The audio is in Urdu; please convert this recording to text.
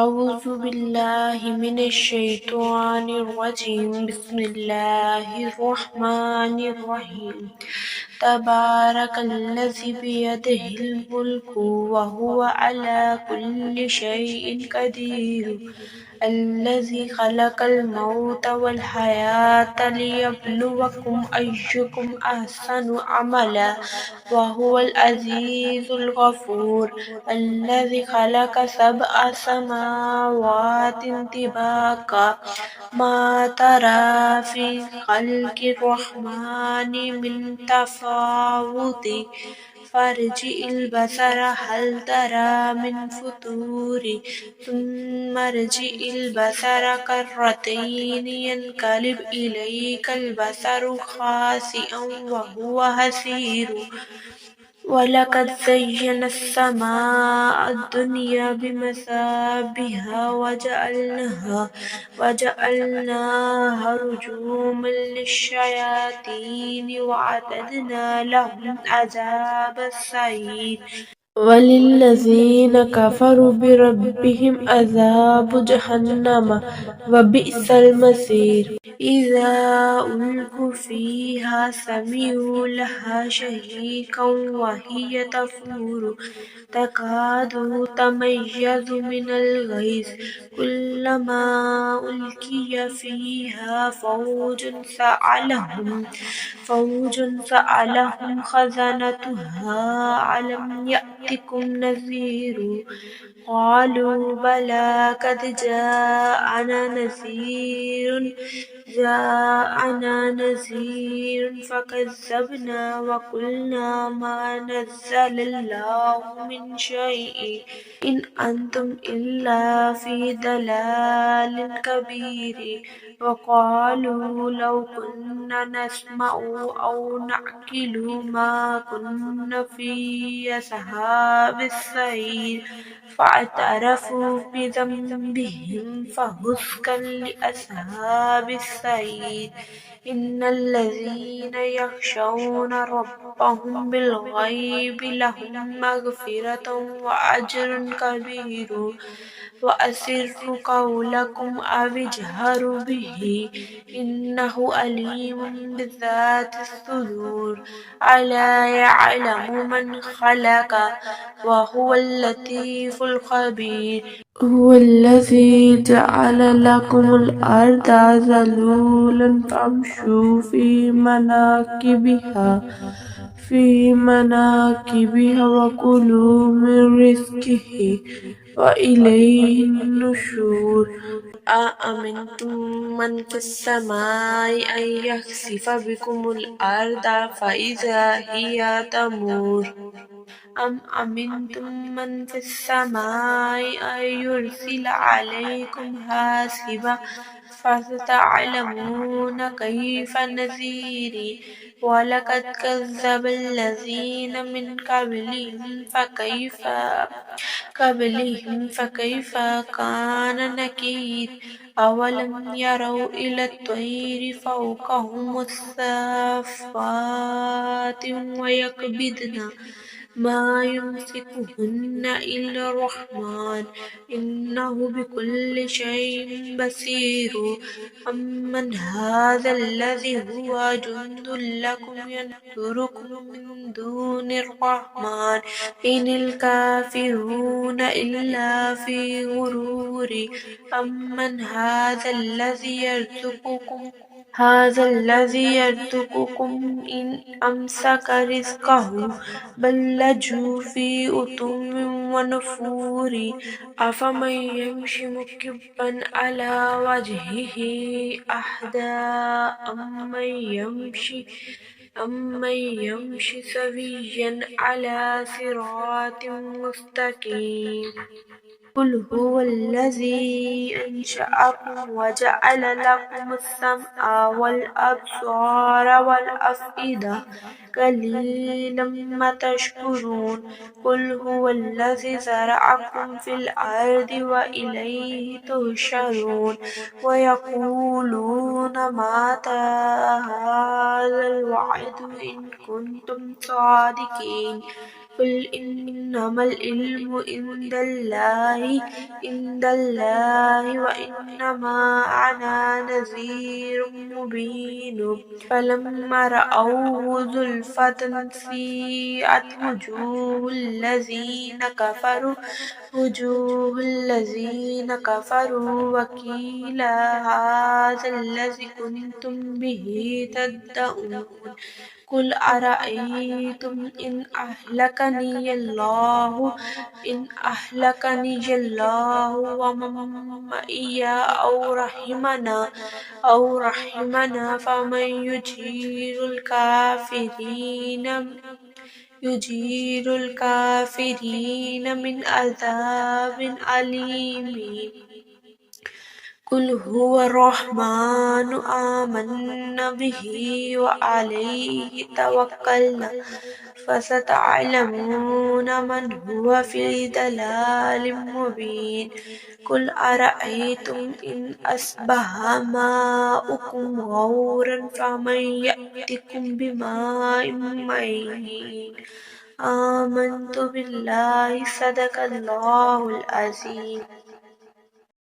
أعوذ بالله من الشيطان الرجيم بسم الله الرحمن الرحيم تبارك الذي بيده الملك وهو على كل شيء قدير الذي خلق الموت والحياة ليبلوكم أيكم أحسن عملا وهو العزيز الغفور الذي خلق سبع سماوات طباقا ما ترى في خلق الرحمن من تفاوت فارجع البصر هل ترى من فطور ثم ارجع البصر كرتين ينقلب إليك البصر خاسئا وهو حسير ولقد زينا السماء الدنيا بمصابيح وجعلناها رجوما للشياطين وأعتدنا لهم عذاب السعير وللذين كفروا بربهم عذاب جهنم وبئس المصير إذا ألقوا فيها سمعوا لها شهيقا وهي تفور تكاد تميز من الغيظ كلما ألقي فيها فوج سألهم خزنتها ألم يأتكم نذير قالوا بلى قد جاءنا نذير فكذبنا وقلنا ما نزل الله من شيء إن أنتم إلا في ضلال كبير وقالوا لو كنا نسمع أو نعقل ما كنا في أصحاب السعير فاعترفوا بذنبهم فسحقا لأصحاب السعير إن الذين يخشون ربهم بالغيب لهم مغفرة وأجر كبير وأسروا قولكم أو اجهروا به إنه عليم بذات الصدور ألا يعلم من خلق وهو اللطيف الخبير هو الذي جعل لكم الأرض ذلولا فامشوا في مناكبها وكلوا من رزقه وإليه النشور أأمنتم من في السماء أن يخسف بكم الأرض فإذا هي تمور أم أمنتم من في السماء أن يرسل عليكم حاسبا فستعلمون كيف نذير ولقد كذب الذين من قبلهم فكيف كان نكير أولم يروا إلى الطير فوقهم الصافات ويقبضن ما يمسكهن إلا الرحمن إنه بكل شيء بصير أمن هذا الذي هو جند لكم ينصركم من دون الرحمن إن الكافرون إلا في غرور أمن هذا الذي يرزقكم إن أمسك رزقه بل لجوا في عتو ونفور أفمن يمشي مكبا على وجهه أهدى أمن يمشي سويا على صراط مستقيم قل هو الذي أنشأكم وجعل لكم السمع والأبصار والأفئدة قليلا ما تشكرون قل هو الذي زرعكم في الأرض وإليه تحشرون ويقولون متى هذا الوعد إن كنتم صادقين قل إنما العلم عند الله وإنما أنا نذير مبين فلما رأوه زلفة سيئت وجوه الذين كفروا وقيل هذا الذي كنتم به تدعون قل أرأيتم إن أهلكني الله ومن معي أو رحمنا فمن يجير الكافرين من عذاب أليم قل هو الرحمن آمنا به وعليه توكلنا فستعلمون من هو في ضلال مبين قل أرأيتم إن أصبح ماؤكم غورا فمن يأتكم بماء معين آمنت بالله صدق الله العظيم